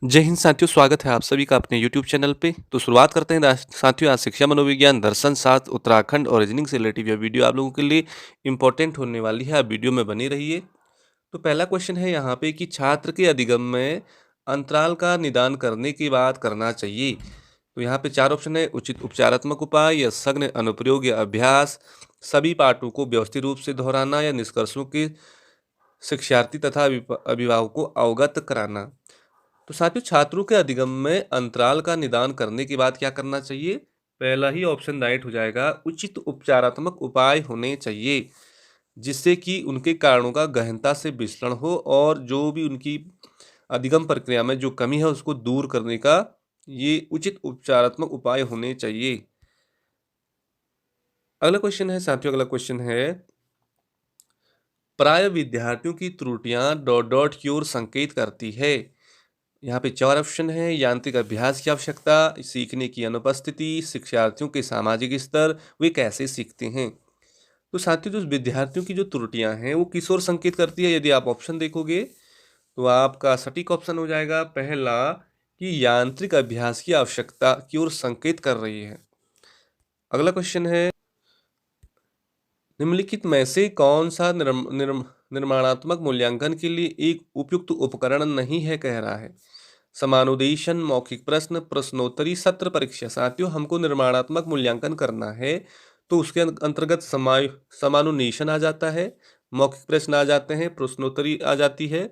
जय हिंद साथियों, स्वागत है आप सभी का अपने YouTube चैनल पे। तो शुरुआत करते हैं साथियों, आज शिक्षा मनोविज्ञान दर्शन शास्त्र उत्तराखंड और रीजनिंग से रिलेटिव यह वीडियो आप लोगों के लिए इंपॉर्टेंट होने वाली है। आप वीडियो में बनी रहिए। तो पहला क्वेश्चन है यहाँ पे कि छात्र के अधिगम में अंतराल का निदान करने की बात करना चाहिए। तो यहाँ पे चार ऑप्शन है: उचित उपचारात्मक उपाय, या सघन अनुप्रयोग या अभ्यास, सभी पाठों को व्यवस्थित रूप से दोहराना, या निष्कर्षों के शिक्षार्थी तथा अभिभावकों को अवगत कराना। तो साथियों, छात्रों के अधिगम में अंतराल का निदान करने के बाद क्या करना चाहिए? पहला ही ऑप्शन राइट हो जाएगा, उचित उपचारात्मक उपाय होने चाहिए, जिससे कि उनके कारणों का गहनता से विश्लेषण हो और जो भी उनकी अधिगम प्रक्रिया में जो कमी है उसको दूर करने का ये उचित उपचारात्मक उपाय होने चाहिए। अगला क्वेश्चन है साथियों, अगला क्वेश्चन है, प्राय विद्यार्थियों की त्रुटियां डॉट डॉट की ओर संकेत करती है। यहाँ पे चार ऑप्शन है: यांत्रिक अभ्यास की आवश्यकता, सीखने की अनुपस्थिति, शिक्षार्थियों के सामाजिक स्तर, वे कैसे सीखते हैं। तो साथियों, जो विद्यार्थियों की जो त्रुटियां हैं वो किस ओर संकेत करती है? यदि आप ऑप्शन देखोगे तो आपका सटीक ऑप्शन हो जाएगा पहला, कि यांत्रिक अभ्यास की आवश्यकता की ओर संकेत कर रही है। अगला क्वेश्चन है, निम्नलिखित में से कौन सा निर्माणात्मक मूल्यांकन के लिए एक उपयुक्त उपकरण नहीं है, कह रहा है। समानुदेशन, मौखिक प्रश्न, प्रश्नोत्तरी, सत्र परीक्षा। साथियों, हमको निर्माणात्मक मूल्यांकन करना है तो उसके अंतर्गत समानुदेशन आ जाता है, मौखिक प्रश्न आ जाते हैं, प्रश्नोत्तरी आ जाती है,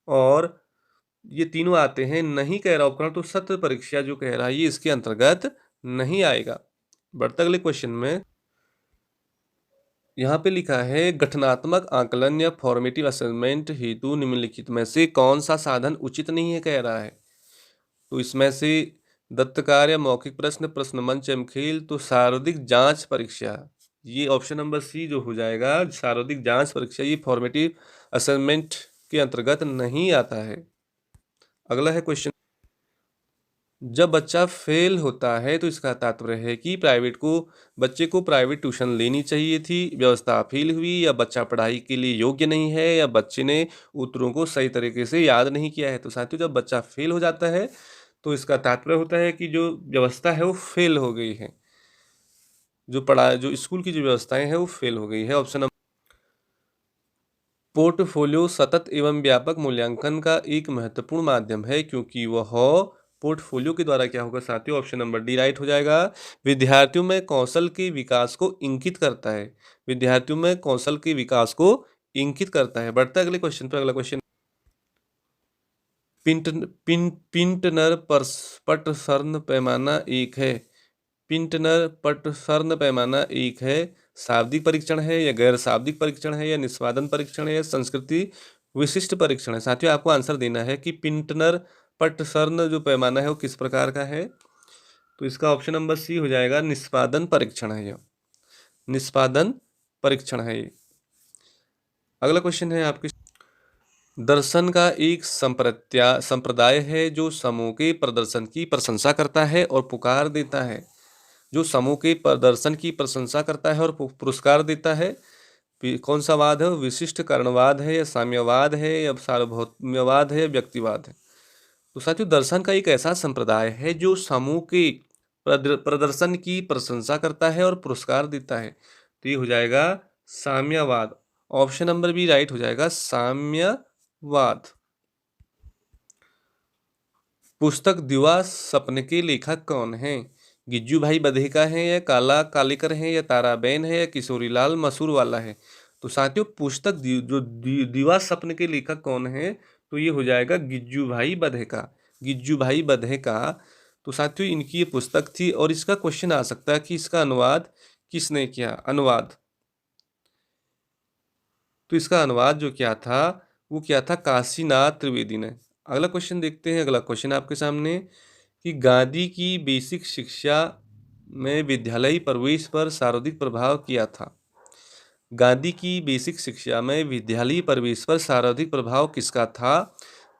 और ये तीनों आते हैं। नहीं कह रहा उपकरण, तो सत्र परीक्षा जो कह रहा है ये इसके अंतर्गत नहीं आएगा। बढ़ते अगले क्वेश्चन में, यहाँ पे लिखा है, गठनात्मक आकलन या फॉर्मेटिव असेसमेंट हेतु निम्नलिखित में से कौन सा साधन उचित नहीं है, कह रहा है। तो इसमें से दत्त कार्य, मौखिक प्रश्न, प्रश्न मंच एवं खेल, तो शारीरिक जांच परीक्षा, ये ऑप्शन नंबर सी जो हो जाएगा, शारीरिक जांच परीक्षा, ये फॉर्मेटिव असेसमेंट के अंतर्गत नहीं आता है। अगला है क्वेश्चन, जब बच्चा फेल होता है तो इसका तात्पर्य है कि बच्चे को प्राइवेट ट्यूशन लेनी चाहिए थी, व्यवस्था फेल हुई, या बच्चा पढ़ाई के लिए योग्य नहीं है, या बच्चे ने उत्तरों को सही तरीके से याद नहीं किया है। तो साथियों, जब बच्चा फेल हो जाता है तो इसका तात्पर्य होता है कि जो व्यवस्था है वो फेल हो गई है, जो स्कूल की जो व्यवस्थाएं हैं वो फेल हो गई है। ऑप्शन नंबर, पोर्टफोलियो सतत एवं व्यापक मूल्यांकन का एक महत्वपूर्ण माध्यम है, क्योंकि वह पोर्टफोलियो के द्वारा क्या होगा साथियों? ऑप्शन नंबर डी राइट हो जाएगा, विद्यार्थियों में कौशल के विकास को इंगित करता है। विद्यार्थियों में कौशल के विकास को इंगित करता है। बढ़ता है अगले क्वेश्चन पर। अगला क्वेश्चन, पिंट पिंटनर पटसर्न पैमाना एक है। पिंटनर पटसर्न पैमाना एक है, शाब्दिक परीक्षण है, या गैर शाब्दिक परीक्षण है, या निष्पादन परीक्षण है, या संस्कृति विशिष्ट परीक्षण है। साथियों, आपको आंसर देना है कि पिंटनर पटसर्न जो पैमाना है वो किस प्रकार का है। तो इसका ऑप्शन नंबर सी हो जाएगा, निष्पादन परीक्षण है यह, निष्पादन परीक्षण है ये। अगला क्वेश्चन है आपके, दर्शन का एक संप्रदाय है जो समूह के प्रदर्शन की प्रशंसा करता है और पुकार देता है। जो समूह के प्रदर्शन की प्रशंसा करता है और पुरस्कार देता है, कौन सा वाद है? विशिष्ट कारणवाद है, या साम्यवाद है, या सार्वभौम्यवाद है, या व्यक्तिवाद है। तो साथियों, दर्शन का एक ऐसा संप्रदाय है जो समूह के प्रदर्शन की प्रशंसा करता है और पुरस्कार देता है। तो ये हो जाएगा साम्यवाद। ऑप्शन नंबर बी राइट हो जाएगा, साम्यवाद। पुस्तक दीवा सपने के लेखक कौन है? गिज्जू भाई बधेका है, या काला कालेकर है, या ताराबेन है, या किशोरीलाल मसूर वाला है। तो साथियों, दीवा सपने के लेखक कौन है? तो ये हो जाएगा गिज्जू भाई बधेका, गिज्जू भाई बधेका। तो साथियों, इनकी ये पुस्तक थी, और इसका क्वेश्चन आ सकता है कि इसका अनुवाद किसने किया? अनुवाद, तो इसका अनुवाद जो क्या था वो क्या था? काशीनाथ त्रिवेदी ने। अगला क्वेश्चन देखते हैं। अगला क्वेश्चन आपके सामने, कि गांधी की बेसिक शिक्षा में विद्यालयी प्रवेश पर सर्वाधिक प्रभाव किया था। गांधी की बेसिक शिक्षा में विद्यालयी प्रवेश पर सर्वाधिक प्रभाव किसका था?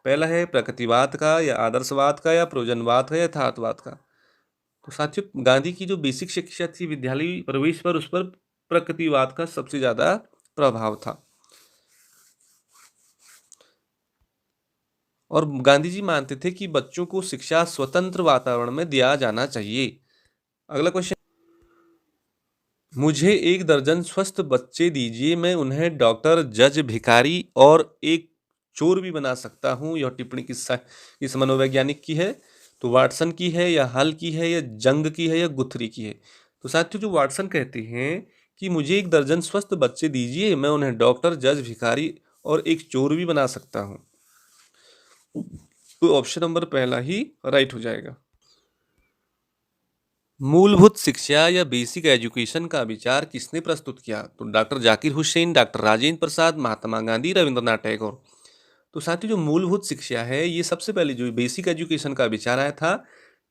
पहला है प्रकृतिवाद का, या आदर्शवाद का, या प्रयोजनवाद का, या यथार्थवाद का। तो साथियों, गांधी की जो बेसिक शिक्षा थी विद्यालयी प्रवेश पर, उस पर प्रकृतिवाद का सबसे ज्यादा प्रभाव था। और गांधी जी मानते थे कि बच्चों को शिक्षा स्वतंत्र वातावरण में दिया जाना चाहिए। अगला क्वेश्चन, मुझे 1 दर्जन स्वस्थ बच्चे दीजिए, मैं उन्हें डॉक्टर, जज, भिखारी और एक चोर भी बना सकता हूँ। यह टिप्पणी किस मनोवैज्ञानिक की है? तो वाटसन की है, या हल की है, या जंग की है, या गुथरी की है? तो साथियों, जो वाटसन कहते हैं कि मुझे 1 दर्जन स्वस्थ बच्चे दीजिए, मैं उन्हें डॉक्टर, जज, भिखारी और एक चोर भी बना सकता हूँ। तो ऑप्शन नंबर पहला ही राइट हो जाएगा। मूलभूत शिक्षा या बेसिक एजुकेशन का विचार किसने प्रस्तुत किया? तो डॉक्टर जाकिर हुसैन, डॉक्टर राजेंद्र प्रसाद, महात्मा गांधी, रविंद्रनाथ टैगोर। तो साथियों, जो मूलभूत शिक्षा है, ये सबसे पहले जो बेसिक एजुकेशन का विचार आया था,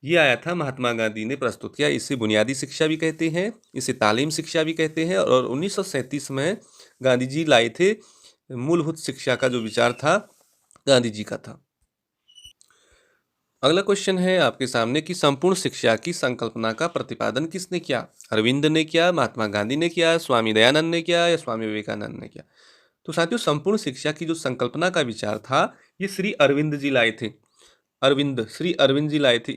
ये आया था महात्मा गांधी ने प्रस्तुत किया। इसे बुनियादी शिक्षा भी कहते हैं, इसे तालीम शिक्षा भी कहते हैं, और 1937 में गांधी जी लाए थे। मूलभूत शिक्षा का जो विचार था, गांधी जी का था। अगला क्वेश्चन है आपके सामने कि संपूर्ण शिक्षा की संकल्पना का प्रतिपादन किसने किया? अरविंद ने किया, महात्मा गांधी ने किया, स्वामी दयानंद ने किया, या स्वामी विवेकानंद ने किया? तो साथियों, संपूर्ण शिक्षा की जो संकल्पना का विचार था, ये श्री अरविंद जी लाए थे। श्री अरविंद जी लाए थे।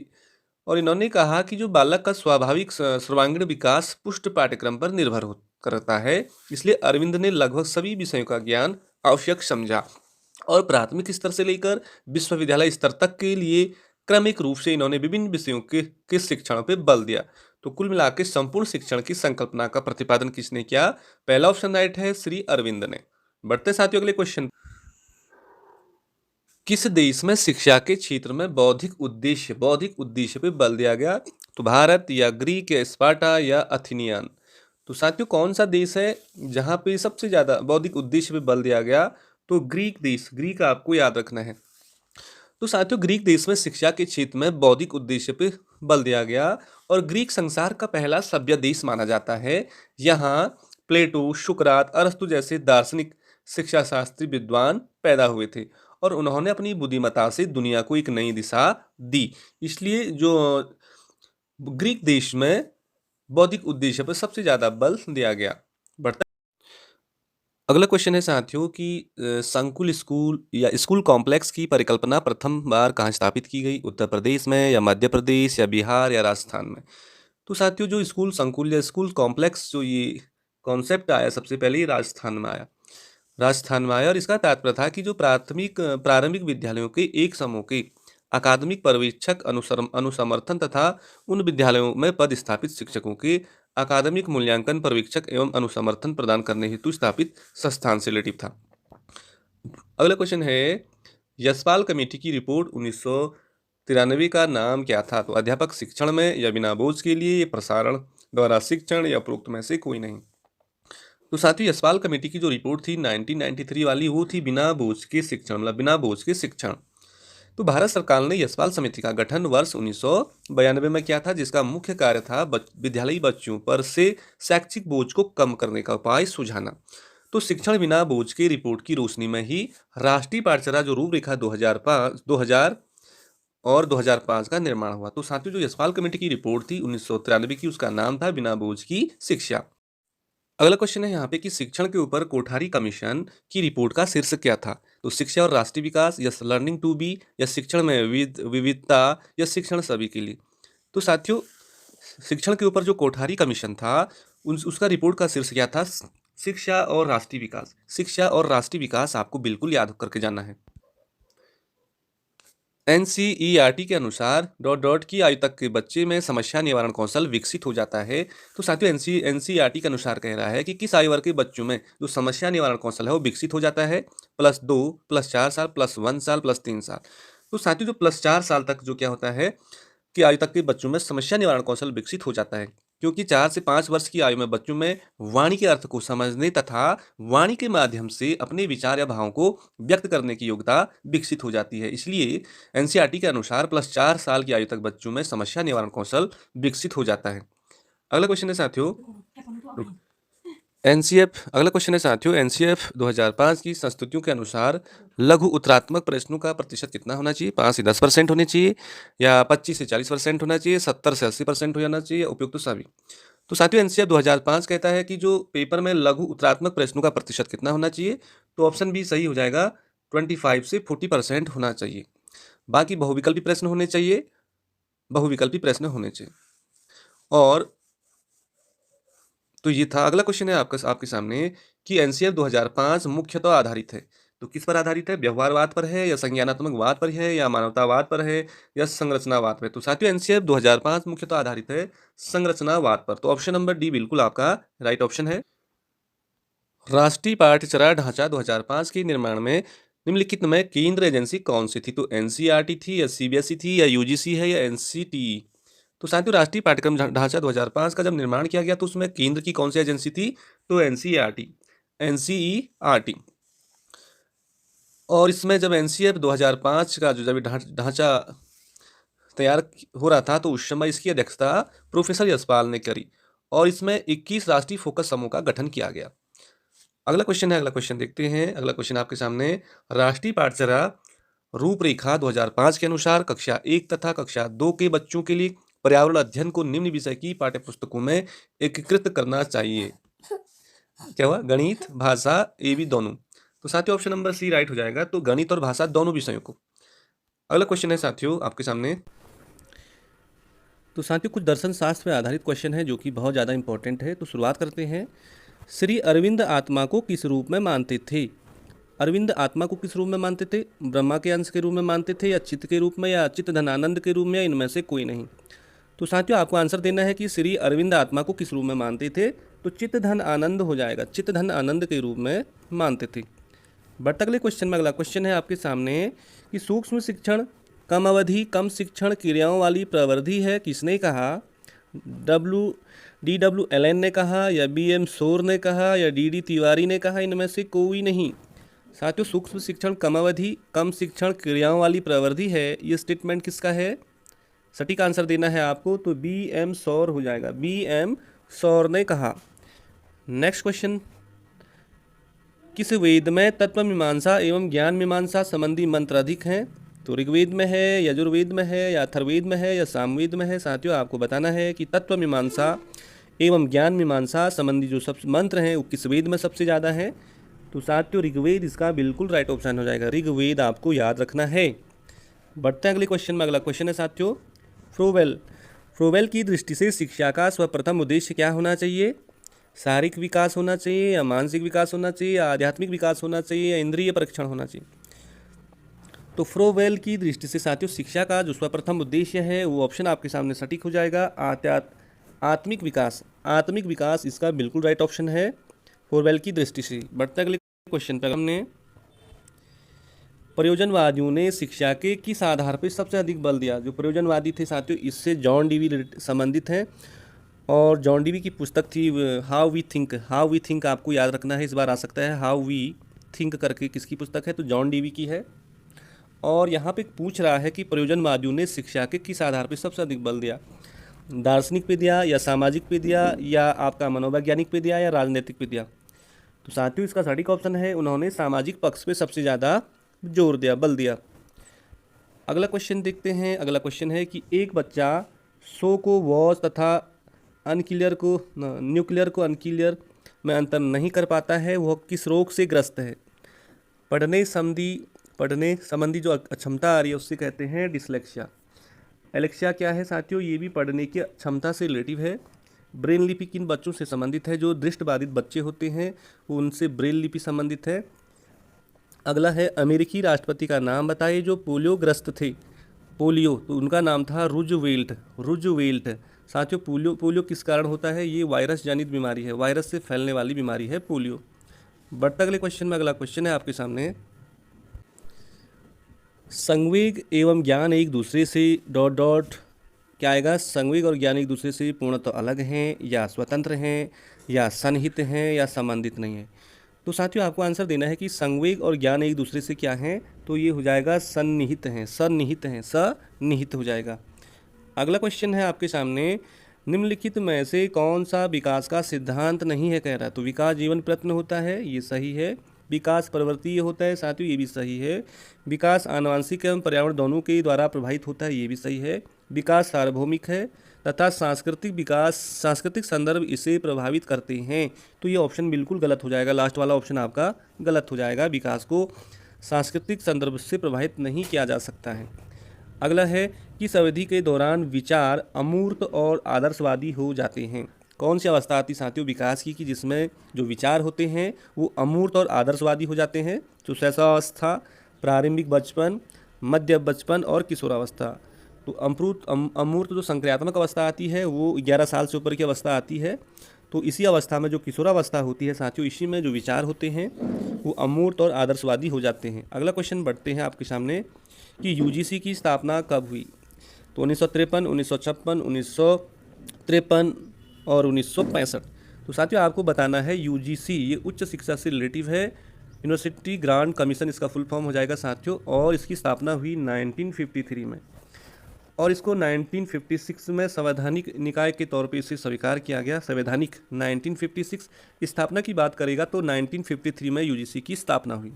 और इन्होंने कहा कि जो बालक का स्वाभाविक सर्वांगीण विकास पुष्ट पाठ्यक्रम पर निर्भर करता है, इसलिए अरविंद ने लगभग सभी विषयों का ज्ञान आवश्यक समझा और प्राथमिक स्तर से लेकर विश्वविद्यालय स्तर तक के लिए क्रमिक रूप से इन्होंने विभिन्न विषयों के शिक्षण पे बल दिया। तो कुल मिला के संपूर्ण शिक्षण की संकल्पना का प्रतिपादन किसने किया? पहला ऑप्शन राइट है, श्री अरविंद ने। बढ़ते साथियों अगले क्वेश्चन, किस देश में शिक्षा के क्षेत्र में बौद्धिक उद्देश्य पे बल दिया गया? तो भारत, या ग्रीक, या स्पार्टा, या अथेनियन? तो साथियों, कौन सा देश है जहां पे सबसे ज्यादा बौद्धिक उद्देश्य पे बल दिया गया? तो ग्रीक देश, ग्रीक आपको याद रखना है। तो साथियों, ग्रीक देश में शिक्षा के क्षेत्र में बौद्धिक उद्देश्य पे बल दिया गया और ग्रीक संसार का पहला सभ्य देश माना जाता है। यहाँ प्लेटो, सुकरात, अरस्तु जैसे दार्शनिक शिक्षा शास्त्री विद्वान पैदा हुए थे और उन्होंने अपनी बुद्धिमत्ता से दुनिया को एक नई दिशा दी। इसलिए जो ग्रीक देश में बौद्धिक उद्देश्य पर सबसे ज्यादा बल दिया गया। बढ़ता अगला क्वेश्चन है साथियों कि संकुल स्कूल या स्कूल कॉम्प्लेक्स की परिकल्पना प्रथम बार कहाँ स्थापित की गई? उत्तर प्रदेश में, या मध्य प्रदेश, या बिहार, या राजस्थान में? तो साथियों, जो स्कूल संकुल या स्कूल कॉम्प्लेक्स जो ये कॉन्सेप्ट आया, सबसे पहले ये राजस्थान में आया और इसका तात्पर्य था कि जो प्रारंभिक विद्यालयों के एक समूह के अकादमिक पर्यवेक्षक, अनुसमर्थन तथा उन विद्यालयों में पद स्थापित शिक्षकों के अकादमिक मूल्यांकन, पर्यवेक्षक एवं अनुसमर्थन प्रदान करने हेतु स्थापित संस्थान से रिलेटिव था। अगला क्वेश्चन है, यशपाल कमेटी की रिपोर्ट 1993 का नाम क्या था? तो अध्यापक शिक्षण में, या बिना बोझ के लिए, प्रसारण द्वारा शिक्षण, या उपरोक्त में से कोई नहीं? तो साथियों, यशपाल कमेटी की जो रिपोर्ट थी 1993 वाली, वो थी बिना बोझ के शिक्षण, मतलब बिना बोझ के शिक्षण। तो भारत सरकार ने यशपाल समिति का गठन वर्ष 1992 में किया था, जिसका मुख्य कार्य था विद्यालयी बच्चों पर से शैक्षिक बोझ को कम करने का उपाय सुझाना। तो शिक्षण बिना बोझ की रिपोर्ट की रोशनी में ही राष्ट्रीय पाठचर्या जो रूपरेखा 2000 और 2005 का निर्माण हुआ। तो साथियों, जो यशपाल कमेटी की रिपोर्ट थी 1993 की, उसका नाम था बिना बोझ की शिक्षा। अगला क्वेश्चन है यहाँ पे कि शिक्षण के ऊपर कोठारी कमीशन की रिपोर्ट का शीर्षक क्या था? तो शिक्षा और राष्ट्रीय विकास, या लर्निंग टू बी, या शिक्षण में विविधता, या शिक्षण सभी के लिए? तो साथियों, शिक्षण के ऊपर जो कोठारी कमीशन था, उसका रिपोर्ट का शीर्षक क्या था? शिक्षा और राष्ट्रीय विकास। शिक्षा और राष्ट्रीय विकास आपको बिल्कुल याद करके जाना है। एनसीईआरटी के अनुसार की आयु तक के बच्चे में समस्या निवारण कौशल विकसित हो जाता है। तो साथियों, एनसीईआरटी के अनुसार कह रहा है कि किस आयु वर्ग के बच्चों में जो समस्या निवारण कौशल है वो विकसित हो जाता है? +2, +4 साल, +1 साल, +3 साल। तो साथियों, जो +4 साल तक जो क्या होता है कि आयु तक के बच्चों में समस्या निवारण कौशल विकसित हो जाता है, क्योंकि 4 से 5 वर्ष की आयु में बच्चों में वाणी के अर्थ को समझने तथा वाणी के माध्यम से अपने विचार या भावों को व्यक्त करने की योग्यता विकसित हो जाती है। इसलिए एनसीईआरटी के अनुसार +4 साल की आयु तक बच्चों में समस्या निवारण कौशल विकसित हो जाता है। अगला क्वेश्चन है साथियों, अगला क्वेश्चन है साथियों, एनसीएफ 2005 की संस्तुतियों के अनुसार लघु उत्तरात्मक प्रश्नों का प्रतिशत कितना होना चाहिए? 5 से 10% होने चाहिए, या 25 से 40% होना चाहिए, 70 से 80% हो जाना चाहिए, उपयुक्त तो सभी? तो साथियों, एनसीएफ 2005 कहता है कि जो पेपर में लघु उत्तरात्मक प्रश्नों का प्रतिशत कितना होना चाहिए? तो ऑप्शन बी सही हो जाएगा, 25 से 40% होना चाहिए। बाकी बहुविकल्पी प्रश्न होने चाहिए, बहुविकल्पी प्रश्न होने चाहिए। और तो ये था। अगला क्वेश्चन है आपके सामने कि एनसीएफ 2005 मुख्यतः आधारित है। तो किस पर आधारित है? व्यवहारवाद पर है, या संज्ञानात्मकवाद पर है, या मानवतावाद पर है, या संरचनावाद पर? तो साथियों, एनसीएफ 2005 मुख्यतः आधारित है संरचनावाद पर। तो ऑप्शन नंबर डी बिल्कुल आपका राइट ऑप्शन है। राष्ट्रीय पाठ्यचर्या ढांचा 2005 के निर्माण में निम्नलिखित में केंद्र एजेंसी कौन सी थी? तो एनसीईआरटी थी, या सीबीएसई थी, या यूजीसी है, या एनसीटीई? तो साथियों, राष्ट्रीय पाठ्यक्रम ढांचा 2005 का जब निर्माण किया गया तो उसमें केंद्र की कौन सी एजेंसी थी? तो एनसीईआरटी, एनसीईआरटी। और इसमें जब एनसीएफ 2005 का जो जब ढांचा तैयार हो रहा था तो उस समय इसकी अध्यक्षता प्रोफेसर यशपाल ने करी, और इसमें 21 राष्ट्रीय फोकस समूह का गठन किया गया। अगला क्वेश्चन है, अगला क्वेश्चन देखते हैं। अगला क्वेश्चन आपके सामने, राष्ट्रीय पाठ्यचर्या रूपरेखा 2005 के अनुसार कक्षा 1 तथा कक्षा 2 के बच्चों के लिए पर्यावरण अध्ययन को निम्न विषय की पाठ्यपुस्तकों में एकीकृत करना चाहिए। क्या हुआ? गणित, भाषा, एबी दोनों। तो साथियों, ऑप्शन नंबर सी राइट हो जाएगा। तो गणित और भाषा दोनों विषयों को। अगला क्वेश्चन है साथियों आपके सामने। तो साथियों, कुछ दर्शन शास्त्र पर आधारित क्वेश्चन है जो कि बहुत ज़्यादा इंपॉर्टेंट है। तो शुरुआत करते हैं। श्री अरविंद आत्मा को किस रूप में मानते थे? अरविंद आत्मा को किस रूप में मानते थे? ब्रह्मा के अंश के रूप में मानते थे, या चित्त के रूप में, या चित्त धनानंद के रूप में, या इनमें से कोई नहीं? तो साथियों, आपको आंसर देना है कि श्री अरविंद आत्मा को किस रूप में मानते थे। तो चित्त धन आनंद हो जाएगा, चित्त धन आनंद के रूप में मानते थे। बढ़ते अगले क्वेश्चन में। अगला क्वेश्चन है आपके सामने कि सूक्ष्म शिक्षण कम अवधि कम शिक्षण क्रियाओं वाली प्रवृत्ति है, किसने कहा? DW एलन ने कहा, या BM शोर ने कहा, या DD तिवारी ने कहा, इनमें से कोई नहीं? साथियों, सूक्ष्म शिक्षण कम अवधि कम शिक्षण क्रियाओं वाली प्रवृत्ति है, ये स्टेटमेंट किसका है? सटीक आंसर देना है आपको। तो BM शोर हो जाएगा, BM शोर ने कहा। नेक्स्ट क्वेश्चन, किस वेद में तत्व मीमांसा एवं ज्ञान मीमांसा संबंधी मंत्र अधिक हैं? तो ऋग्वेद में है, यजुर्वेद में है, या अथर्ववेद में है, या सामवेद में है? साथियों, आपको बताना है कि तत्व मीमांसा एवं ज्ञान मीमांसा संबंधी जो सब मंत्र हैं वो किस वेद में सबसे ज़्यादा है? तो साथियों, ऋग्वेद इसका बिल्कुल राइट ऑप्शन हो जाएगा। ऋग्वेद आपको याद रखना है। बढ़ते हैं अगले क्वेश्चन में। अगला क्वेश्चन है साथियों, फ्रोवेल की दृष्टि से शिक्षा का सर्वप्रथम उद्देश्य क्या होना चाहिए? शारीरिक विकास होना चाहिए, या मानसिक विकास होना चाहिए, या आध्यात्मिक विकास होना चाहिए, या इंद्रिय परीक्षण होना चाहिए? तो फ्रोवेल की दृष्टि से साथियों, शिक्षा का जो सर्वप्रथम उद्देश्य है वो ऑप्शन आपके सामने सटीक हो जाएगा, आत्मिक विकास। आत्मिक विकास इसका बिल्कुल राइट ऑप्शन है फ्रोवेल की दृष्टि से। बढ़ते अगले क्वेश्चन पर। हमने प्रयोजनवादियों ने शिक्षा के किस आधार पर सबसे अधिक बल दिया? जो प्रयोजनवादी थे साथियों, इससे जॉन डीवी संबंधित हैं, और जॉन डीवी की पुस्तक थी हाउ वी थिंक। आपको याद रखना है, इस बार आ सकता है हाउ वी थिंक करके। किसकी पुस्तक है? तो जॉन डीवी की है। और यहाँ पे पूछ रहा है कि प्रयोजनवादियों ने शिक्षा के किस आधार पर सबसे अधिक बल दिया? दार्शनिक पे दिया, या सामाजिक पे दिया, या आपका मनोवैज्ञानिक पे दिया, या राजनीतिक पे दिया? तो साथियों, इसका सटीक ऑप्शन है उन्होंने सामाजिक पक्ष पे सबसे ज़्यादा जोर दिया, बल दिया। अगला क्वेश्चन देखते हैं। अगला क्वेश्चन है कि एक बच्चा सो को वॉच तथा न्यूक्लियर को अनक्लियर में अंतर नहीं कर पाता है, वह किस रोग से ग्रस्त है? पढ़ने संबंधी जो अक्षमता आ रही है उससे कहते हैं डिसलेक्सिया। एलेक्सिया क्या है साथियों? ये भी पढ़ने की क्षमता से रिलेटिव है। ब्रेन लिपि किन बच्चों से संबंधित है? जो दृष्टिबाधित बच्चे होते हैं वो उनसे ब्रेन लिपि संबंधित है। अगला है, अमेरिकी राष्ट्रपति का नाम बताइए जो पोलियो ग्रस्त थे। पोलियो, तो उनका नाम था रूजवेल्ट। साथियों, पोलियो किस कारण होता है? ये वायरस जनित बीमारी है, वायरस से फैलने वाली बीमारी है पोलियो। बढ़ते अगले क्वेश्चन में। अगला क्वेश्चन है आपके सामने, संवेग एवं ज्ञान एक दूसरे से ... क्या आएगा? संवेग और ज्ञान एक दूसरे से पूर्णतः अलग हैं, या स्वतंत्र हैं, या सन्निहित हैं, या संबंधित नहीं है? तो साथियों, आपको आंसर देना है कि संवेग और ज्ञान एक दूसरे से क्या हैं? तो ये हो जाएगा सन्निहित हो जाएगा। अगला क्वेश्चन है आपके सामने, निम्नलिखित में से कौन सा विकास का सिद्धांत नहीं है? कह रहा है। तो विकास जीवन प्रयत्न होता है, ये सही है। विकास प्रवृत्ति होता है साथियों, ये भी सही है। विकास आनुवंशिक एवं पर्यावरण दोनों के द्वारा प्रभावित होता है, ये भी सही है। विकास सार्वभौमिक है, तथा सांस्कृतिक संदर्भ इसे प्रभावित करते हैं। तो ये ऑप्शन बिल्कुल गलत हो जाएगा, लास्ट वाला ऑप्शन आपका गलत हो जाएगा। विकास को सांस्कृतिक संदर्भ से प्रभावित नहीं किया जा सकता है। अगला है, किस अवधि के दौरान विचार अमूर्त और आदर्शवादी हो जाते हैं? कौन सी अवस्था आती साथियों विकास की कि जिसमें जो विचार होते हैं वो अमूर्त और आदर्शवादी हो जाते हैं? तो शैशवावस्था, प्रारंभिक बचपन, मध्य बचपन और किशोरावस्था। तो अमूर्त जो संक्रियात्मक अवस्था आती है वो 11 साल से ऊपर की अवस्था आती है। तो इसी अवस्था में जो किशोरावस्था होती है साथियों, इसी में जो विचार होते हैं वो अमूर्त और आदर्शवादी हो जाते हैं। अगला क्वेश्चन बढ़ते हैं आपके सामने कि यूजीसी की स्थापना कब हुई? तो 1953, 1956, 1953 और 1965। तो साथियों आपको बताना है यूजीसी ये उच्च शिक्षा से रिलेटिव है, यूनिवर्सिटी ग्रांट कमीशन इसका फुल फॉर्म हो जाएगा साथियों, और इसकी स्थापना हुई 1953 में, और इसको 1956 में संवैधानिक निकाय के तौर पे इसे स्वीकार किया गया। संवैधानिक 1956 स्थापना की बात करेगा तो 1953 में यूजीसी की स्थापना हुई।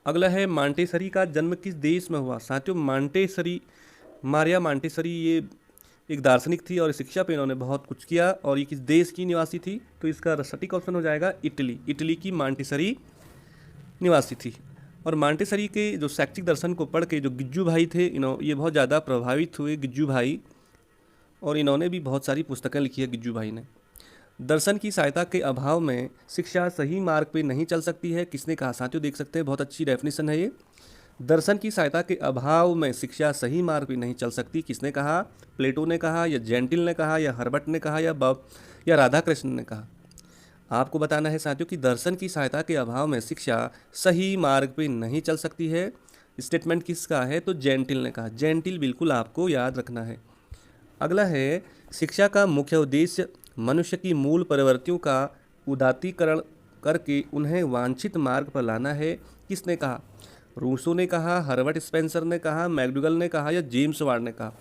अगला है, मांटेसरी का जन्म किस देश में हुआ? साथियों मांटेसरी, मारिया मांटेसरी ये एक दार्शनिक थी और शिक्षा पे इन्होंने बहुत कुछ किया, और ये किस देश की निवासी थी? तो इसका सटीक ऑप्शन हो जाएगा इटली। इटली की मांटेसरी निवासी थी। और मांटेसरी के जो शैक्षिक दर्शन को पढ़ के जो गिज्जू भाई थे, ये बहुत ज़्यादा प्रभावित हुए गिज्जू भाई, और इन्होंने भी बहुत सारी पुस्तकें लिखी है गिज्जू भाई ने। दर्शन की सहायता के अभाव में शिक्षा सही मार्ग पे नहीं चल सकती है, किसने कहा? साथियों देख सकते हैं बहुत अच्छी डेफिनेशन है ये। दर्शन की सहायता के अभाव में शिक्षा सही मार्ग पे नहीं चल सकती, किसने कहा? प्लेटो ने कहा, या जेंटिल ने कहा, या हर्बर्ट ने कहा, या राधा कृष्ण ने कहा? आपको बताना है साथियों कि दर्शन की सहायता के अभाव में शिक्षा सही मार्ग पे नहीं चल सकती है। स्टेटमेंट किसका है? तो जेंटिल ने कहा। जेंटिल बिल्कुल आपको याद रखना है। अगला है, शिक्षा का मुख्य उद्देश्य मनुष्य की मूल प्रवृत्तियों का उदात्तीकरण करके उन्हें वांछित मार्ग पर लाना है, किसने कहा? रूसो ने कहा, हर्बर्ट स्पेंसर ने कहा, मैकडूगल ने कहा, या जेम्स वार्ड ने कहा?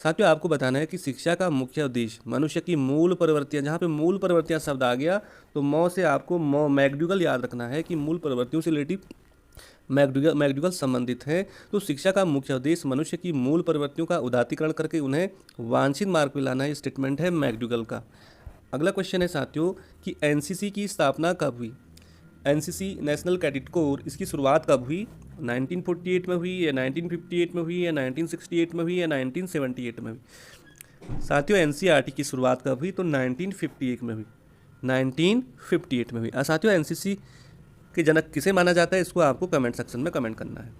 साथियों आपको बताना है कि शिक्षा का मुख्य उद्देश्य मनुष्य की मूल प्रवृत्तियां, जहाँ पे मूल प्रवृत्तियां शब्द आ गया तो मौ से आपको मैकडूगल याद रखना है कि मूल प्रवृत्तियों से रिलेटिव मैकडूगल संबंधित है। तो शिक्षा का मुख्य उद्देश्य मनुष्य की मूल प्रवृत्तियों का उदात्तीकरण करके उन्हें वांछित मार्ग पर लाना है, स्टेटमेंट है मैकडूगल का। अगला क्वेश्चन है साथियों कि एनसीसी की स्थापना कब हुई? एनसीसी नेशनल कैडेट कोर, इसकी शुरुआत कब हुई? 1948 में हुई, या 1958 में हुई, या 1968 में हुई, या 1978 में हुई? साथियों एनसीईआरटी की शुरुआत कब हुई? तो 1958 में हुई। 1958 में हुई। साथियों एनसीसी के जनक किसे माना जाता है? इसको आपको कमेंट सेक्शन में कमेंट करना है।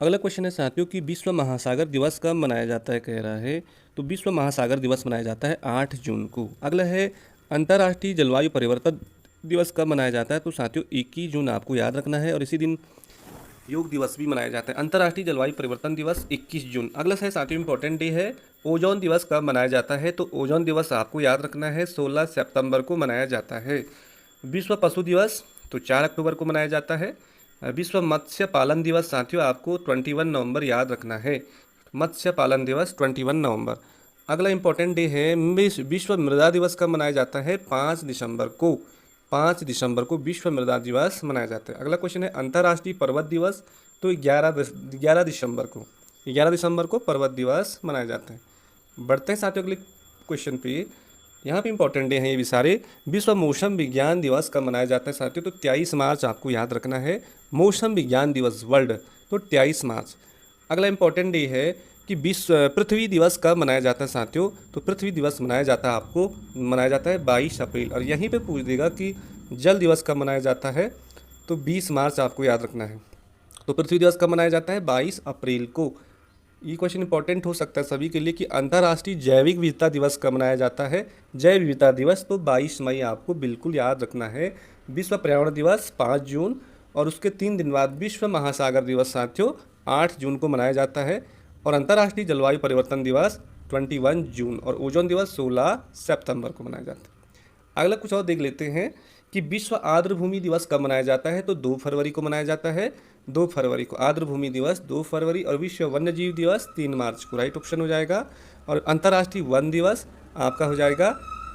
अगला क्वेश्चन है साथियों कि विश्व महासागर दिवस कब मनाया जाता है? कह रहा है तो विश्व महासागर दिवस मनाया जाता है 8 जून को। अगला है, अंतर्राष्ट्रीय जलवायु परिवर्तन दिवस कब मनाया जाता है? तो साथियों 21 जून आपको याद रखना है, और इसी दिन योग दिवस भी मनाया जाता है। अंतर्राष्ट्रीय जलवायु परिवर्तन दिवस 21 जून। अगला है साथियों इंपॉर्टेंट डे है, ओजोन दिवस कब मनाया जाता है? तो ओजोन दिवस आपको याद रखना है 16 सितंबर को मनाया जाता है। विश्व पशु दिवस तो 4 अक्टूबर को मनाया जाता है। विश्व मत्स्य पालन दिवस साथियों आपको 21 नवंबर याद रखना है। मत्स्य पालन दिवस 21 नवंबर। अगला इंपॉर्टेंट डे है, विश्व मृदा दिवस कब मनाया जाता है? 5 दिसंबर को। 5 दिसंबर को विश्व मृदा दिवस मनाया जाता है। अगला क्वेश्चन है, अंतर्राष्ट्रीय पर्वत दिवस तो 11 दिसंबर को। 11 दिसंबर को पर्वत दिवस मनाया जाता है। बढ़ते हैं साथियों अगले क्वेश्चन पे। यहाँ पे इंपॉर्टेंट डे हैं ये भी सारे। विश्व मौसम विज्ञान दिवस कब मनाया जाता है साथियों? तो 23 मार्च आपको याद रखना है। मौसम विज्ञान दिवस वर्ल्ड तो 23 मार्च। अगला इंपॉर्टेंट डे है कि विश्व पृथ्वी दिवस कब मनाया जाता है साथियों? तो पृथ्वी दिवस मनाया जाता है 22 अप्रैल। और यहीं पे पूछ देगा कि जल दिवस कब मनाया जाता है? तो 20 मार्च आपको याद रखना है। तो पृथ्वी दिवस कब मनाया जाता है? 22 अप्रैल को। ये क्वेश्चन इंपॉर्टेंट हो सकता है सभी के लिए कि अंतर्राष्ट्रीय जैविक विविधता दिवस कब मनाया जाता है? जैव विविधता दिवस तो 22 मई आपको बिल्कुल याद रखना है। विश्व पर्यावरण दिवस 5 जून, और उसके 3 दिन बाद विश्व महासागर दिवस साथियों 8 जून को मनाया जाता है। और अंतर्राष्ट्रीय जलवायु परिवर्तन दिवस 21 जून, और ओजोन दिवस 16 सितंबर को मनाया जाता है। अगला कुछ और देख लेते हैं कि विश्व आर्द्रभूमि दिवस कब मनाया जाता है? तो 2 फरवरी को मनाया जाता है। 2 फरवरी को आर्द्रभूमि दिवस 2 फरवरी। और विश्व वन्यजीव दिवस 3 मार्च को, राइट ऑप्शन हो जाएगा। और अंतर्राष्ट्रीय वन दिवस आपका हो जाएगा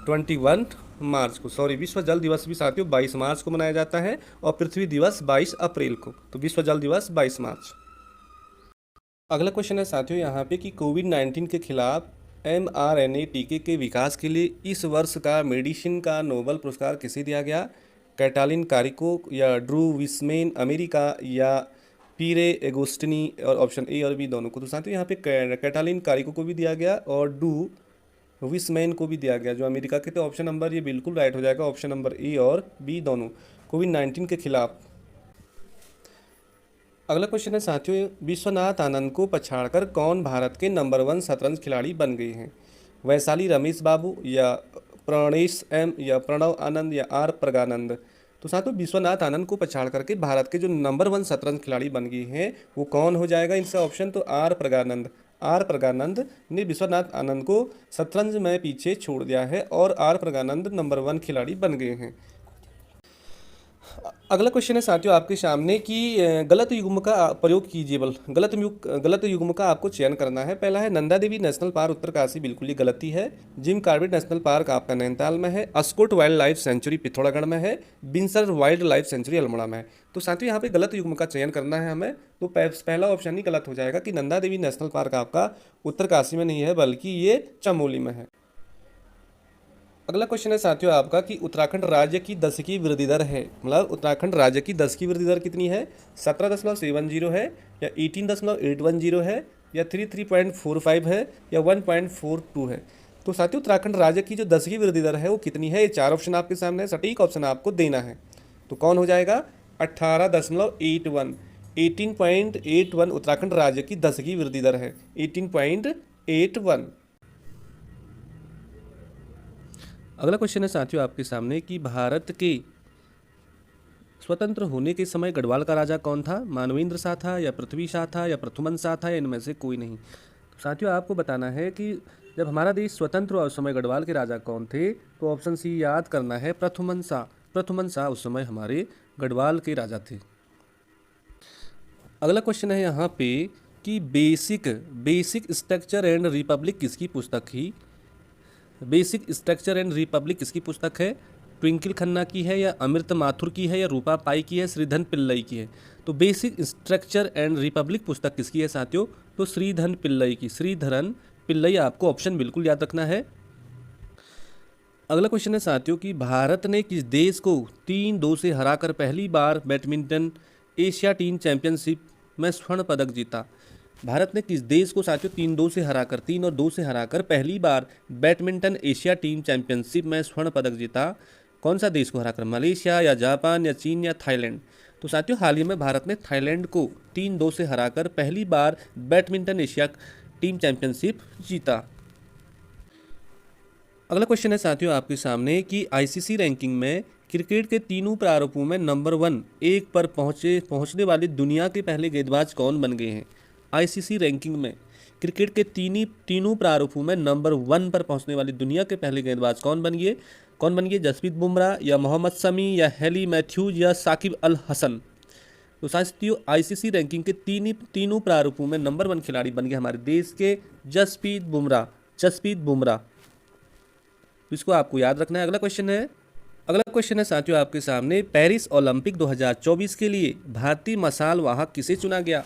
21 मार्च को। सॉरी, विश्व जल दिवस भी साथियों 22 मार्च को मनाया जाता है, और पृथ्वी दिवस 22 अप्रैल को। तो विश्व जल दिवस 22 मार्च। अगला क्वेश्चन है साथियों यहाँ पे कि कोविड-19 के खिलाफ mRNA टीके के विकास के लिए इस वर्ष का मेडिसिन का नोबेल पुरस्कार किसे दिया गया? कैटालिन कारिको, या ड्रू विस्मेन अमेरिका, या पीरे एगोस्टिनी और ऑप्शन ए और बी दोनों को। तो साथियों यहाँ पे कैटालिन कारिको को भी दिया गया और डू विसमैन को भी दिया गया जो अमेरिका के। तो ऑप्शन नंबर ये बिल्कुल राइट हो जाएगा, ऑप्शन नंबर ए और बी दोनों, कोविड-19 के खिलाफ। अगला क्वेश्चन है साथियों, विश्वनाथ आनंद को पछाड़कर कौन भारत के नंबर 1 शतरंज खिलाड़ी बन गए हैं? वैशाली रमेश बाबू या प्रणेश एम या प्रणव आनंद या आर प्रगानंद? तो साथियों विश्वनाथ आनंद को पछाड़ करके भारत के जो नंबर 1 शतरंज खिलाड़ी बन गए हैं वो कौन हो जाएगा इनसे ऑप्शन? तो आर प्रगानंद। आर प्रगानंद ने विश्वनाथ आनंद को शतरंज में पीछे छोड़ दिया है और आर प्रगानंद नंबर 1 खिलाड़ी बन गए हैं। अगला क्वेश्चन है साथियों आपके सामने कि गलत युग्म का प्रयोग कीजिए। गलत युग्म का आपको चयन करना है। पहला है नंदा देवी नेशनल पार्क उत्तरकाशी, बिल्कुल ये गलती है। जिम कॉर्बेट नेशनल पार्क आपका नैनीताल में है। Askot wild life sanctuary Pithoragarh में है। बिनसर वाइल्ड लाइफ सेंचुरी अल्मोड़ा में है। तो साथियों यहाँ पे गलत युग्म का चयन करना है हमें। तो पहला ऑप्शन ही गलत हो जाएगा कि नंदा देवी नेशनल पार्क आपका उत्तरकाशी में नहीं है बल्कि ये चमोली में है। अगला क्वेश्चन है साथियों आपका कि उत्तराखंड राज्य की दशकीय वृद्धि दर है, मतलब उत्तराखंड राज्य की दशकीय वृद्धि दर कितनी है? 17.70 है या 18.810 है या 33.45 है या 1.42 है? तो साथियों उत्तराखंड राज्य की जो दशकीय वृद्धि दर है वो कितनी है? ये 4 ऑप्शन आपके सामने है, सटीक ऑप्शन आपको देना है। तो कौन हो जाएगा? 18.81। 18.81 उत्तराखंड राज्य की दशकीय वृद्धि दर है, 18.81। अगला क्वेश्चन है साथियों आपके सामने कि भारत के स्वतंत्र होने के समय गढ़वाल का राजा कौन था? मानवेंद्र शाह था या पृथ्वी शाह था या प्रथुमन शाह था या इनमें से कोई नहीं? तो साथियों आपको बताना है कि जब हमारा देश स्वतंत्र हुआ उस समय गढ़वाल के राजा कौन थे? तो ऑप्शन सी याद करना है, प्रथुमन शाह। प्रथुमन शाह उस समय हमारे गढ़वाल के राजा थे। अगला क्वेश्चन है यहाँ पे कि बेसिक स्ट्रक्चर एंड रिपब्लिक किसकी पुस्तक थी? बेसिक स्ट्रक्चर एंड रिपब्लिक किसकी पुस्तक है? ट्विंकल खन्ना की है या अमृत माथुर की है या रूपा पाई की है, श्रीधन पिल्लई की है? तो बेसिक स्ट्रक्चर एंड रिपब्लिक पुस्तक किसकी है साथियों? तो श्रीधन पिल्लई की, श्रीधरन पिल्लई आपको ऑप्शन बिल्कुल याद रखना है। अगला क्वेश्चन है साथियों कि भारत ने किस देश को 3-2 से हराकर पहली बार बैडमिंटन एशिया टीम चैंपियनशिप में स्वर्ण पदक जीता? भारत ने किस देश को साथियों 3-2 से हराकर 3 और 2 से हराकर पहली बार बैडमिंटन एशिया टीम चैंपियनशिप में स्वर्ण पदक जीता? कौन सा देश को हराकर? मलेशिया या जापान या चीन या थाईलैंड? तो साथियों हाल ही में भारत ने थाईलैंड को 3-2 से हराकर पहली बार बैडमिंटन एशिया टीम चैंपियनशिप जीता। अगला क्वेश्चन है साथियों आपके सामने कि आईसीसी रैंकिंग में क्रिकेट के तीनों प्रारूपों में नंबर 1 पर पहुंचने वाले दुनिया के पहले गेंदबाज कौन बन गए हैं? आईसीसी रैंकिंग में क्रिकेट के तीनों प्रारूपों में नंबर 1 पर पहुंचने वाली दुनिया के पहले गेंदबाज कौन बन गए? जसप्रीत बुमराह या मोहम्मद शमी या हेली मैथ्यूज या साकिब अल हसन? तो साथियों आईसीसी रैंकिंग के तीनों प्रारूपों में नंबर 1 खिलाड़ी बन गए हमारे देश के जसप्रीत बुमराह। तो इसको आपको याद रखना है। अगला क्वेश्चन है साथियों आपके सामने, पेरिस ओलंपिक 2024 के लिए भारतीय मशाल वाहक किसे चुना गया?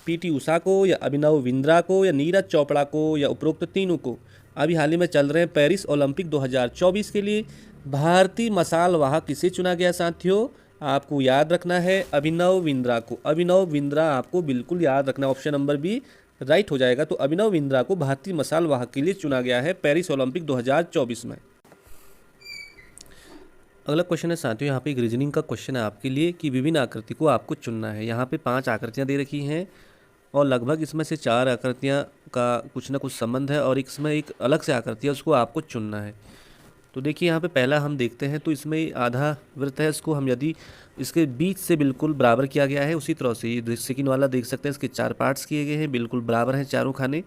पीटी उषा को या अभिनव बिंद्रा को या नीरज चोपड़ा को या उपरोक्त तीनों को? अभी हाल ही में चल रहे हैं पेरिस ओलंपिक 2024 के लिए भारतीय मशाल वाहक किसे चुना गया साथियों? आपको याद रखना है अभिनव बिंद्रा को। अभिनव बिंद्रा आपको बिल्कुल याद रखना है, ऑप्शन नंबर बी राइट हो जाएगा। तो अभिनव बिंद्रा को भारतीय मशाल वाहक के लिए चुना गया है पेरिस ओलंपिक 2024 में। अगला क्वेश्चन है साथियों यहाँ पे एक रीजनिंग का क्वेश्चन है आपके लिए कि विभिन्न आकृति को आपको चुनना है। यहाँ पे 5 आकृतियाँ दे रखी हैं और लगभग इसमें से 4 आकृतियाँ का कुछ ना कुछ संबंध है और इसमें एक अलग से आकृति है, उसको आपको चुनना है। तो देखिए यहाँ पे पहला हम देखते हैं तो इसमें आधा वृत्त है, इसको हम यदि इसके बीच से बिल्कुल बराबर किया गया है, उसी तरह से ये सेकंड वाला देख सकते हैं, इसके 4 पार्ट्स किए गए हैं, बिल्कुल बराबर हैं चारों खाने।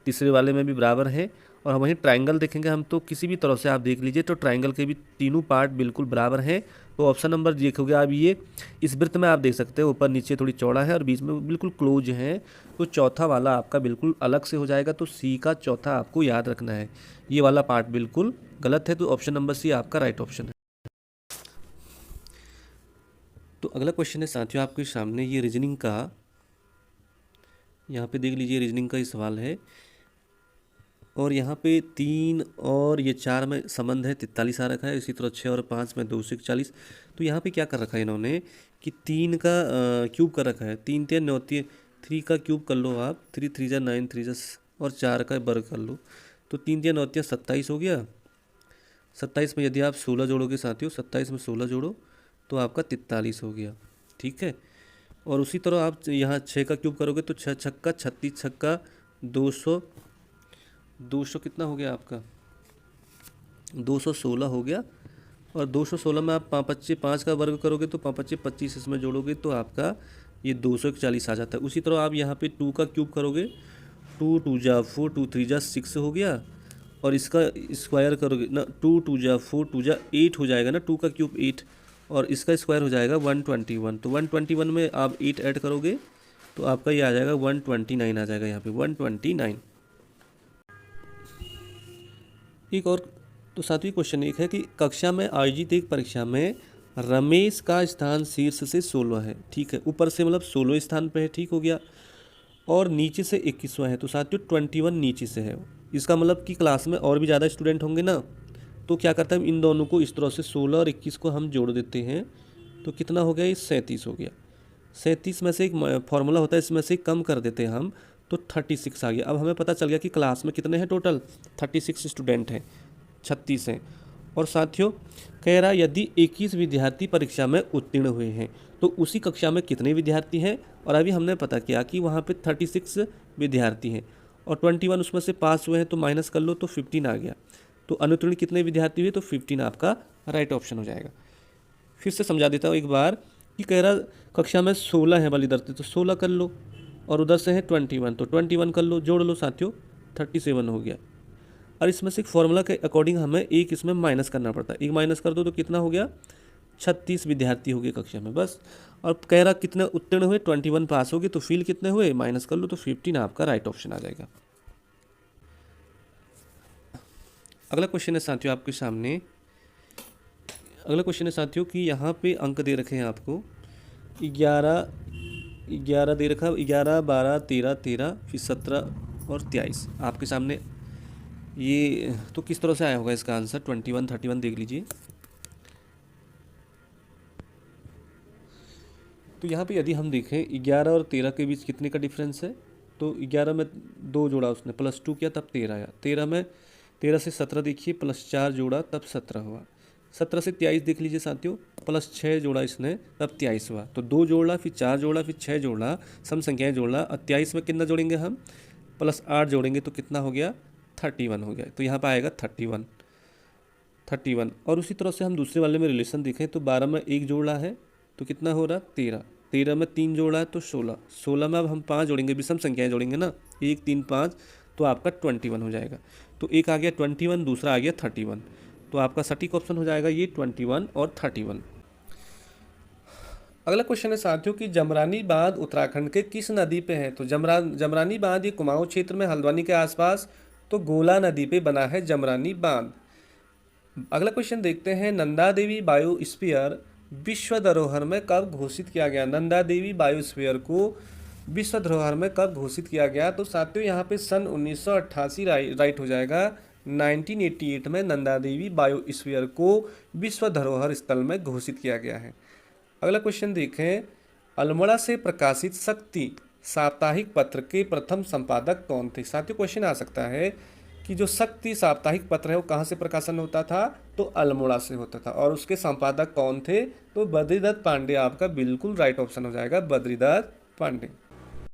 तीसरे वाले में भी बराबर है। और वहीं ट्रायंगल देखेंगे हम तो किसी भी तरह से आप देख लीजिए तो ट्रायंगल के भी तीनों पार्ट बिल्कुल बराबर हैं। तो ऑप्शन नंबर देखोगे आप ये इस वृत्त में आप देख सकते हैं ऊपर नीचे थोड़ी चौड़ा है और बीच में बिल्कुल क्लोज है, तो चौथा वाला आपका बिल्कुल अलग से हो जाएगा। तो सी का चौथा आपको याद रखना है, ये वाला पार्ट बिल्कुल गलत है। तो ऑप्शन नंबर सी आपका राइट ऑप्शन है। तो अगला क्वेश्चन है साथियों आपके सामने ये रीजनिंग का, यहाँ पे देख लीजिए रीजनिंग का ही सवाल है और यहाँ पे 3 और ये 4 में संबंध है 43 आ रखा है। इसी तरह 6 और 5 में 241। तो यहाँ पे क्या कर रखा है इन्होंने कि 3 का क्यूब कर रखा है। 3 3 9 3 का क्यूब कर लो आप, 3 3 जा 9 3 जा, और 4 का वर्ग कर लो। तो 3 3 9 27 हो गया। 27 में यदि आप 16 जोड़ोगे साथियों, 27 में 16 जोड़ो तो आपका 43 हो गया। ठीक है। और उसी तरह आप यहाँ 6 का क्यूब करोगे तो 6 छक्का 36 छक्का 200 200 कितना हो गया आपका, 216 हो गया। और 216 में आप 5 का वर्ग करोगे तो 5 25, इसमें जोड़ोगे तो आपका ये 241 आ जाता है। उसी तरह आप यहाँ पे 2 का क्यूब करोगे, 2 2 जा 4, 2 3 जा 6 हो गया। और इसका स्क्वायर करोगे ना, 2 2 जा 4, 2 जा 8 हो जाएगा ना, 2 का क्यूब 8, और इसका स्क्वायर हो जाएगा 121। तो 121 में आप 8 ऐड करोगे तो आपका ये आ जाएगा 129 आ जाएगा यहाँ पे 129। एक और तो सातवीं क्वेश्चन एक है कि कक्षा में आयोजित एक परीक्षा में रमेश का स्थान शीर्ष से 16 है। ठीक है, ऊपर से मतलब 16 स्थान पे है, ठीक हो गया। और नीचे से 21वां है, तो साथियों 21 नीचे से है। इसका मतलब कि क्लास में और भी ज़्यादा स्टूडेंट होंगे ना, तो क्या करते हैं हम इन दोनों को इस तरह से 16 और 21 को हम जोड़ देते हैं। तो कितना हो गया, ये 37 हो गया। 37 में से एक फॉर्मूला होता है, इसमें से कम कर देते हैं हम, तो 36 आ गया। अब हमें पता चल गया कि क्लास में कितने हैं टोटल, 36 स्टूडेंट हैं, 36 हैं। और साथियों कह रहा यदि 21 विद्यार्थी परीक्षा में उत्तीर्ण हुए हैं तो उसी कक्षा में कितने विद्यार्थी हैं। और अभी हमने पता किया कि वहाँ पे 36 विद्यार्थी हैं और 21 उसमें से पास हुए हैं, तो माइनस कर लो तो 15 आ गया। तो अनुत्तीर्ण कितने विद्यार्थी हुए, तो 15 आपका राइट ऑप्शन हो जाएगा। फिर से समझा देता हूँ एक बार कि कह रहा कक्षा में 16 है वाली विद्यार्थी, तो 16 कर लो, और उधर से है 21, तो 21 कर लो, जोड़ लो साथियों, 37 हो गया। और इसमें से एक फॉर्मूला के अकॉर्डिंग हमें एक इसमें माइनस करना पड़ता है, एक माइनस कर दो तो कितना हो गया, 36 विद्यार्थी हो गए कक्षा में, बस। और कह रहा कितने उत्तीर्ण हुए, 21 पास हो गए, तो फील कितने हुए माइनस कर लो तो 15 आपका राइट ऑप्शन आ जाएगा। अगला क्वेश्चन है साथियों आपके सामने, अगला क्वेश्चन है साथियों कि यहाँ पे अंक दे रखे हैं आपको 11 दे रखा, 11 12 13 13 फिर 17 और 23 आपके सामने। ये तो किस तरह से आया होगा इसका आंसर, 21 31 देख लीजिए। तो यहाँ पे यदि हम देखें 11 और 13 के बीच कितने का डिफरेंस है, तो 11 में 2 जोड़ा उसने +2 किया तब 13 आया। 13 से 17 देखिए +4 जोड़ा तब 17 हुआ। 17 से 23 देख लीजिए साथियों, +6 जोड़ा इसने तब 23 हुआ। तो 2 जोड़ा फिर 4 जोड़ा फिर 6 जोड़ा, सम संख्याएं जोड़ा। और 23 में कितना जोड़ेंगे हम, +8 जोड़ेंगे तो कितना हो गया, 31 हो गया। तो यहाँ पर आएगा 31। और उसी तरह से हम दूसरे वाले में रिलेशन देखें तो 12 में 1 जोड़ा है तो कितना हो रहा, 13 में 3 जोड़ा है तो 16 में अब हम 5 जोड़ेंगे, विषम संख्याएं जोड़ेंगे ना, 1 3 5, तो आपका 21 हो जाएगा। तो एक आ गया 21, दूसरा आ गया 31, तो आपका सटीक ऑप्शन हो जाएगा ये 21 और 31। अगला क्वेश्चन है साथियों कि जमरानी बांध उत्तराखंड के किस नदी पे है। तो जमरानी बांध ये कुमाऊं क्षेत्र में हल्द्वानी के आसपास, तो गोला नदी पे बना है जमरानी बांध। अगला क्वेश्चन देखते हैं, नंदा देवी बायोस्फीयर विश्व धरोहर में कब घोषित किया गया। नंदा देवी बायोस्फीयर को विश्व धरोहर में कब घोषित किया गया, तो साथियों यहाँ पे सन 1988 राइट हो जाएगा। 1988 में नंदा देवी बायोस्फीयर को विश्व धरोहर स्थल में घोषित किया गया है। अगला क्वेश्चन देखें, अल्मोड़ा से प्रकाशित शक्ति साप्ताहिक पत्र के प्रथम संपादक कौन थे। साथियों क्वेश्चन आ सकता है कि जो शक्ति साप्ताहिक पत्र है वो कहाँ से प्रकाशन होता था, तो अल्मोड़ा से होता था। और उसके संपादक कौन थे, तो बद्रीदत्त पांडे आपका बिल्कुल राइट ऑप्शन हो जाएगा, बद्रीदत्त पांडे।